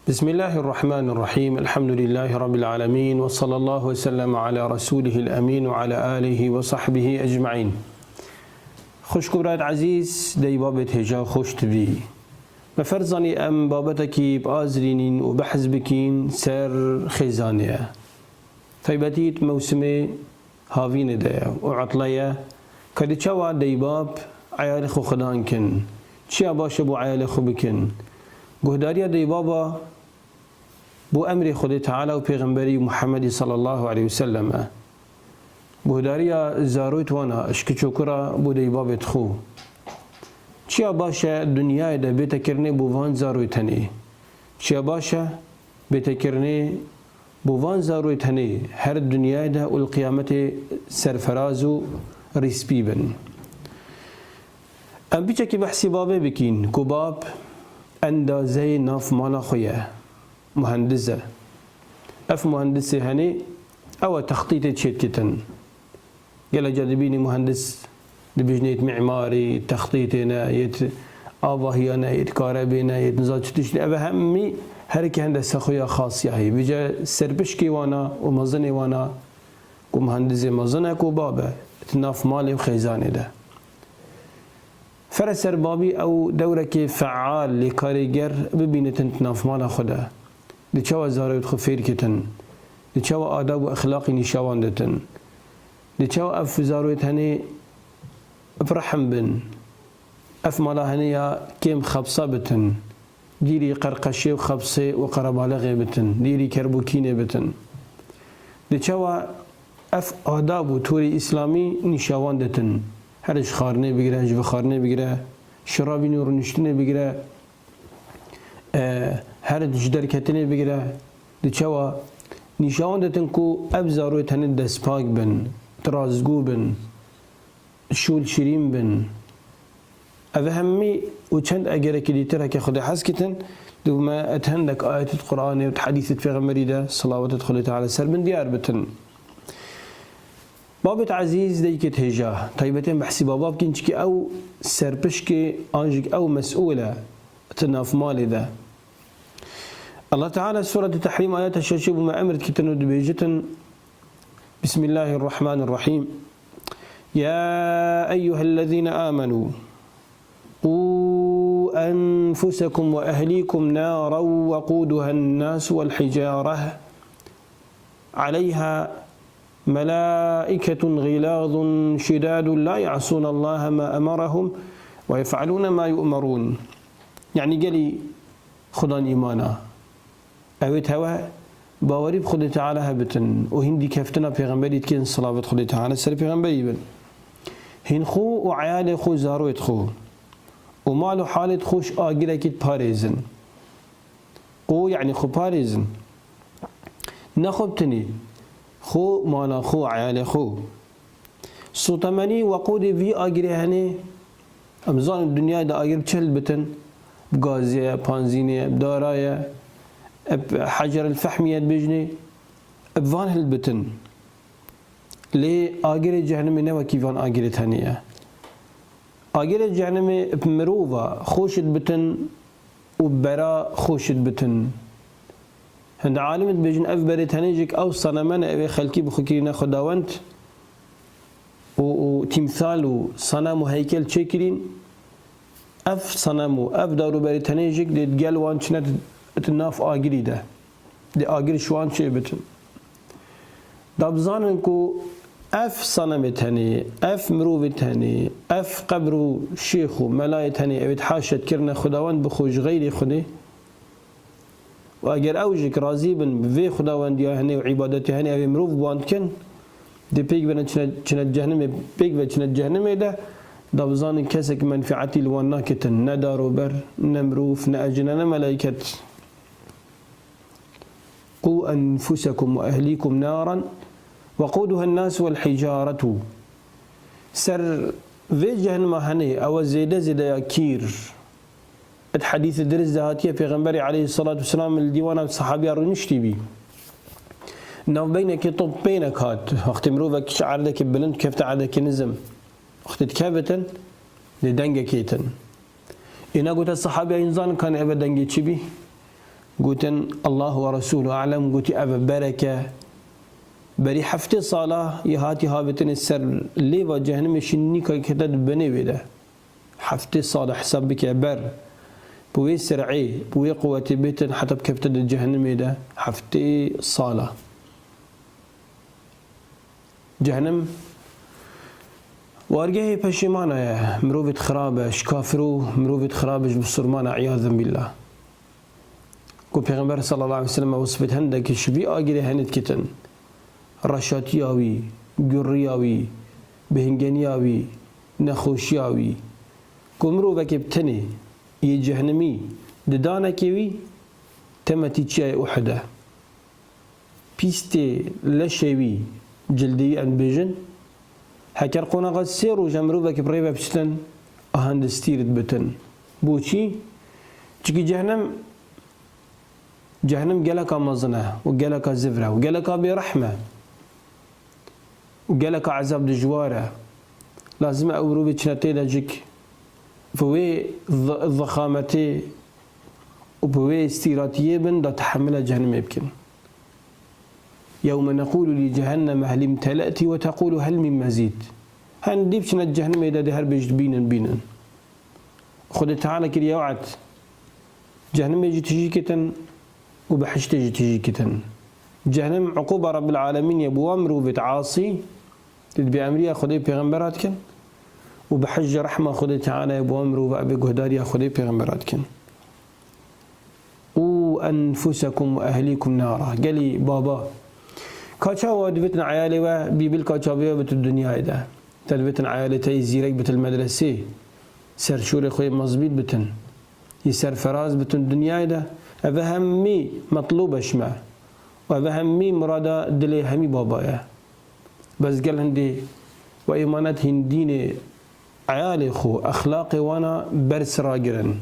بسم الله الرحمن الرحيم. الحمد لله رب العالمين، وصلى الله وسلم على رسوله الأمين وعلى آله وصحبه أجمعين. خوش كبرات عزيز دي بابت هجا خوش تبي بفرزاني أم بابتكي بآزرينين وبحز بكين سر خيزانية فيبتيت موسمي هافين دا وعطلية كدي تشوى دي باب عيال خو خدان كن تشيا باش بو عيال خو بكن قهداريا دي بابا بو أمر خود تعالى وبيغمبري محمد صلى الله عليه وسلم قهداريا زاروت وانا اشكي كرا بو دي باب تخو چيا باشا دنيا دا بيتكرني بو وان زاروتني چيا باشا بيتكرني بو وان زاروتني هر الدنيا دا والقيامة سرفرازو ريسبيبن ام بيچا كي بحسي بابي بكين كو باب اندازه ناف مالا خويا مهندسة اف مهندسة هني او تخطيط تشيتكتن يلا جاذبيني مهندس دبجنيت معماري تخطيطنا يت آواهينا يت كهربينا يت نزال تشتري أبا همي هركي هندسة خويا خاص ياهي بيجا سربشكي وانا ومزني وانا كمهندسة مزنة كو بابا تناف مالي وخيزاني ده فرسر بابي او دورك فعال لكاريجر ببينت تناف مالا خدا لتشوى زاريت خفير كتن لتشوى آداب وأخلاقي نشاوان دتن لتشوى أف زاريت هني افرحم بن اف مالا هنيا كيم خبصة بتن ديري قرقشي وخبصي وقربالغي بتن ديري كربوكيني بتن لتشوى اف آداب وتوري إسلامي نشاوان دتن هرش خارنه بگیره هجو خارنه بگیره شرابی نور نشتنه بگیره هر جدر کتنه بگیره دچوا نشان دتن کو ابزاروی تن دسپاک بن ترازگو بن شول شریم بن اوه همی و چند اگر کلیتر که خود حس کتن دو ما اتهندك آيات القرآن وحديث پیغمبری ده صلوات خدا تعالى سر بن ديار بتن بابت عزيز ديكت هجاه طيبتين بحسي باباب كنشكي او سربشكي انجك او مسؤولة تناف مالي ذا الله تعالى سورة التحريم آيات الشاشب وما أمرت كتنود بيجتن بسم الله الرحمن الرحيم يا أيها الذين آمنوا قوا أنفسكم وأهليكم نارا وقودها الناس والحجارة عليها ملائكة غلاظ شداد لا يعصون الله ما أمرهم ويفعلون ما يؤمرون يعني قالي خدان إيمانا أويت هوا باوري بخد تعالى هبتن وهندي كفتنا بيغمبري تكين صلاة خد تعالى سر بيغمبري بن هن خو وعيال خو زاروت خو ومالو حالة خوش آقل أكيد باريزن قو يعني خو باريزن نخبتني خو مالا خو عيال خو صوتمني وقودي في آقل هني أمزان الدنيا دا آقل بچل بتن بغازية بانزينية بداراية حجر الفحمية بجني بفان هالبتن لي آقل جهنم نوا كيفان آقل تانية آقل جهنم بمروفة خوشت بتن وبرا خوشت بتن هند عالمت بجن اف بريت هنيجك او صنمان او خلقي بخكينا خداوند و تمثال و صنم و هيكل تشكرين اف صنم و اف دارو بريت هنيجك دي تقال وان شنت تناف آقري ده دي آقري شوان شي بتن دابزانن كو اف صنمت هني اف مروفت هني اف قبرو شيخو ملايت هني او تحاشت كرنا خداوند بخوش غيري خدي واگر اوجك راضي بن بفي خداونديا هني وعبادتي هني او مروف باندكن دي بيك بنا چنت جهنم بيك و چنت جهنم ده دابزان كسك منفعتي لوانا كتن ندارو بر نمروف نأجنن ملايكت قوا أنفسكم وأهليكم نارا وقودها الناس والحجارة سر في جهنم هني او زيدا يا كير الحديث درس ذاتية في غنبري عليه الصلاة والسلام الديوان الصحابي رنشتي بي نو بينك طب بينك هات وقت مروفك عردك بلند كيف عردك نزم وقت تكابتن لدنجا كيتن إنا قلت الصحابي إنسان كان أبدا دنجي تشبي قوتن الله ورسوله أعلم قوتي أبا بركة بري حفتي صلاة يهاتي هابتن السر ليفا جهنم شنيكا كتد بني وده حفتي صلاة حساب بك بر بوي سرعي بوي قوة بيتن حتى بكبتد الجهنم ده حفتي صلاة جهنم وارجعي بشيمانا يا مروفة خرابش كافرو مروفة خرابش بصرمانا عياذا بالله كو پیغمبر صلى الله عليه وسلم وصفت هندك شبي آگره هند كتن رشاتياوي قرياوي بهنگنياوي نخوشياوي كو مروفة كبتني يجهنمي ددانا كيوي تمتي تشاي أحدا بيستي لشيوي جلدي أن بيجن هكر قونا قد سيرو جمروفة كبريبا بشتن أهند ستيرت بتن بوشي چكي جهنم قالك مزنة وقالك زفرة وقالك برحمة وقالك عذاب دجوارة لازم أورو بتشنتي دجك فوي الضخامتي وبوي استيراتية بن دا تحملها جهنم يمكن يوم نقول لجهنم هل امتلأت وتقول هل من مزيد هنديب شنت جهنم إذا دهر بيجد بينن خد تعالى كده يوعد جهنم يجي تجي كتن وبحش تجي كتن جهنم عقوبة رب العالمين يبو أمره بتعاصي تدبي أمريا خدي بيغمبرات كن وبحج رحمة خدي تعالى يبو أمره وأبي قهداريا خدي بيغمبرات كن وأنفسكم وأهليكم نارا قالي بابا كاتشا ودفتنا عيالي وبيبل كاتشا بيا بت الدنيا إذا تلفتنا عيالي تي زيرك بت المدرسة سر شوري خوي مزبيط بتن يسر فراز بتن الدنيا إذا أفهمي مطلوب أشمع وأفهمي مرادة دلي همي بابايا بس قال هندي وإيمانات هنديني عيالي خو أخلاقي وانا برس راجرن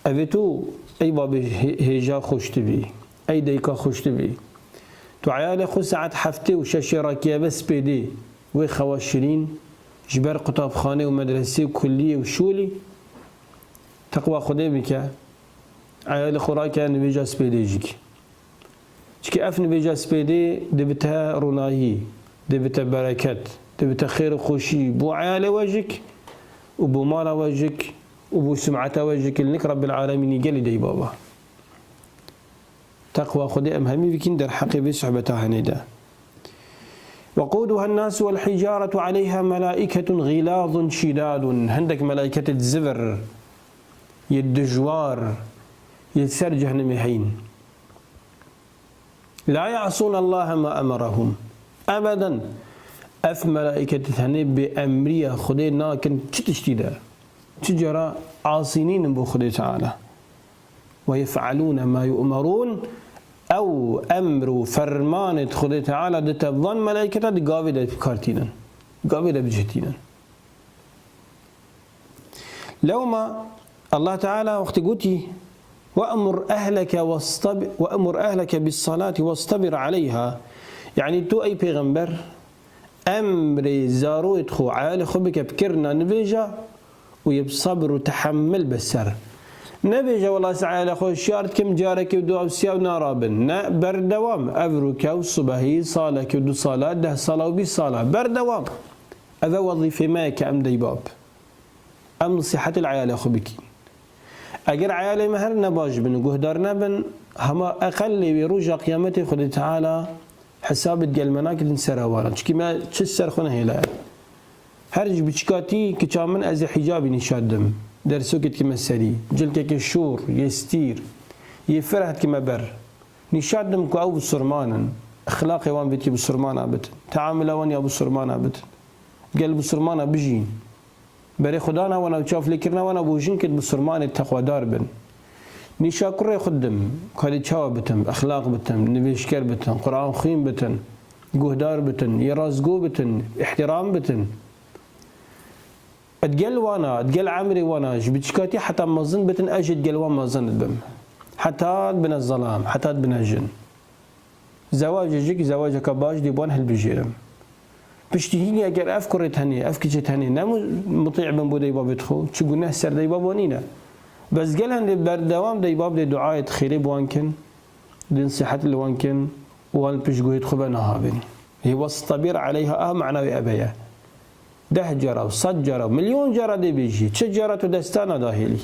أفتو أي بابي هيجا خوش تبي أي ديكا خوش تبي تو عيالي خو ساعات حفتي وشاشي راكيا بس بيدي وخواشرين جبر قطاب خانة ومدرسة وكلية وشولي تقوى خدي بك عيالي خوراكا نبيجا سبيدي جيك چكي اف نبيجا سبيدي دبتها روناهي دبتها بركات دبتها خير وخوشي بو عيالي وجهك وبو مالا وجهك وبو سمعتا وجهك لنك رب العالمين يقلي دي بابا تقوى خدي أمهمي بكين در حقيبي صحبتها هنيدا وقودها الناس والحجارة عليها ملائكة غلاظ شداد هندك ملائكة الزفر يدجوار يسر جهنم هين لا يعصون الله ما أمرهم أبدا أف ملائكة ثاني بأمرية خدي ناكن تشتيدا تجرى عاصينين بو خدي تعالى ويفعلون ما يؤمرون أو أمر فرمان خدي تعالى دتظن ملائكة قابلة بكارتينا قابلة بجهتينا لو ما الله تعالى وقت قلتي وأمر أهلك بالصلاة واصطبر عليها يعني تو أي پیغمبر أمر زارو يدخو عالي خبك بكرنا نبيجا ويبصبر وتحمل بالسر نبيجا والله سعالي خو شارت كم جارك ودو أوسيا ونارابن بردوام أبروك وصباهي صالك ودو صلاة ده صلاة وبي صلاة بردوام هذا وظيفة ما كأم ديباب أم نصيحة العيال خبك اگر عيالي مهر نباش بن قهدار نبن هما اقل بروجا قيامته خد تعالى حساب الجل مناكد سروانا چكي ما تشسر خونه هلا هرج بچكاتي كچامن از حجابي نشادم درسوكت كما سري جلكك الشور يستير يفرحت كما بر نشادم كو او بسرمانا اخلاقي وان بيتي بسرمانا بت تعامل وان يا بسرمانا بت قلب بسرمانا بجين بري خدانا وانا وشاف لكرنا وانا بوجين كد بسرمان التقوى دار بن نيشا كره خدم كالي تشاو بتم اخلاق بتم نبيشكر بتم قران خيم بتن قهدار بتن يرازقو بتن احترام بتن اتقل وانا اتقل عمري وانا جبتشكاتي حتى مظن بتن اجد قل وان مظن بم حتى بن الظلام حتى بن الجن زواجك زواجك باج ديبان هل بجيرم بشتهيني اگر افكرت هني افكجت هني نمو مطيع بن بودي بابتخو تشو قلنا سر دي بابونينا بس قال هندي بردوام دي باب دي دعاء خيري بوانكن دي نصيحة الوانكن وان بيشقو يدخل نهابين هي واستبر عليها معنى أبيها 10 جرى و100 جرى مليون جرى دي بيجي 6 جرى دستانا داهلي